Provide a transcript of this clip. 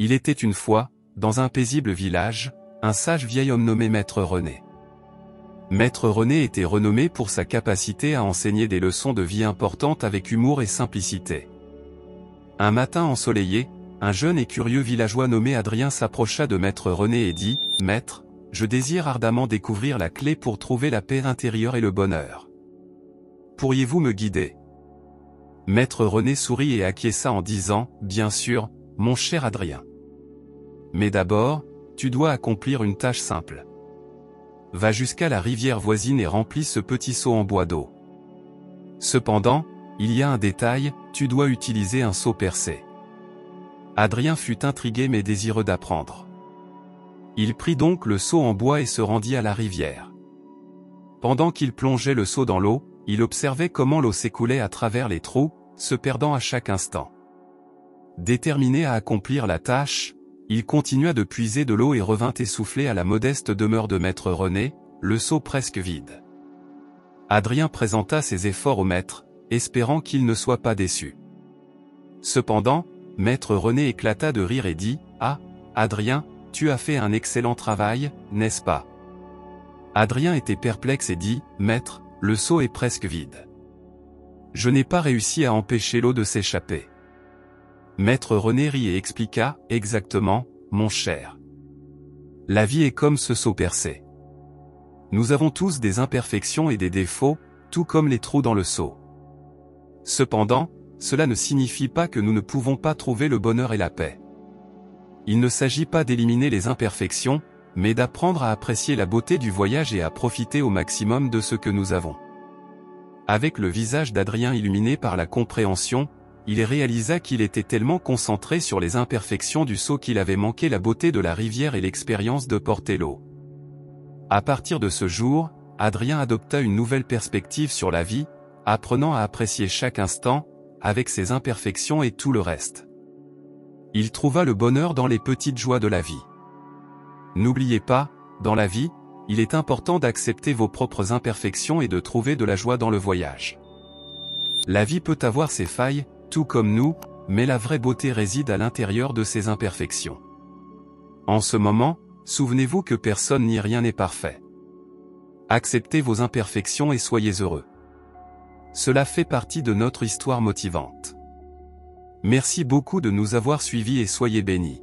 Il était une fois, dans un paisible village, un sage vieil homme nommé Maître René. Maître René était renommé pour sa capacité à enseigner des leçons de vie importantes avec humour et simplicité. Un matin ensoleillé, un jeune et curieux villageois nommé Adrien s'approcha de Maître René et dit « Maître, je désire ardemment découvrir la clé pour trouver la paix intérieure et le bonheur. Pourriez-vous me guider ?» Maître René sourit et acquiesça en disant « Bien sûr, mon cher Adrien. Mais d'abord, tu dois accomplir une tâche simple. Va jusqu'à la rivière voisine et remplis ce petit seau en bois d'eau. Cependant, il y a un détail, tu dois utiliser un seau percé. » Adrien fut intrigué mais désireux d'apprendre. Il prit donc le seau en bois et se rendit à la rivière. Pendant qu'il plongeait le seau dans l'eau, il observait comment l'eau s'écoulait à travers les trous, se perdant à chaque instant. Déterminé à accomplir la tâche, il continua de puiser de l'eau et revint essoufflé à la modeste demeure de Maître René, le seau presque vide. Adrien présenta ses efforts au maître, espérant qu'il ne soit pas déçu. Cependant, Maître René éclata de rire et dit « Ah, Adrien, tu as fait un excellent travail, n'est-ce pas ?» Adrien était perplexe et dit « Maître, le seau est presque vide. Je n'ai pas réussi à empêcher l'eau de s'échapper. » Maître René rit et expliqua « Exactement, mon cher. La vie est comme ce seau percé. Nous avons tous des imperfections et des défauts, tout comme les trous dans le seau. Cependant, cela ne signifie pas que nous ne pouvons pas trouver le bonheur et la paix. Il ne s'agit pas d'éliminer les imperfections, mais d'apprendre à apprécier la beauté du voyage et à profiter au maximum de ce que nous avons. » Avec le visage d'Adrien illuminé par la compréhension, il réalisa qu'il était tellement concentré sur les imperfections du seau qu'il avait manqué la beauté de la rivière et l'expérience de porter l'eau. À partir de ce jour, Adrien adopta une nouvelle perspective sur la vie, apprenant à apprécier chaque instant, avec ses imperfections et tout le reste. Il trouva le bonheur dans les petites joies de la vie. N'oubliez pas, dans la vie, il est important d'accepter vos propres imperfections et de trouver de la joie dans le voyage. La vie peut avoir ses failles, tout comme nous, mais la vraie beauté réside à l'intérieur de ces imperfections. En ce moment, souvenez-vous que personne ni rien n'est parfait. Acceptez vos imperfections et soyez heureux. Cela fait partie de notre histoire motivante. Merci beaucoup de nous avoir suivis et soyez bénis.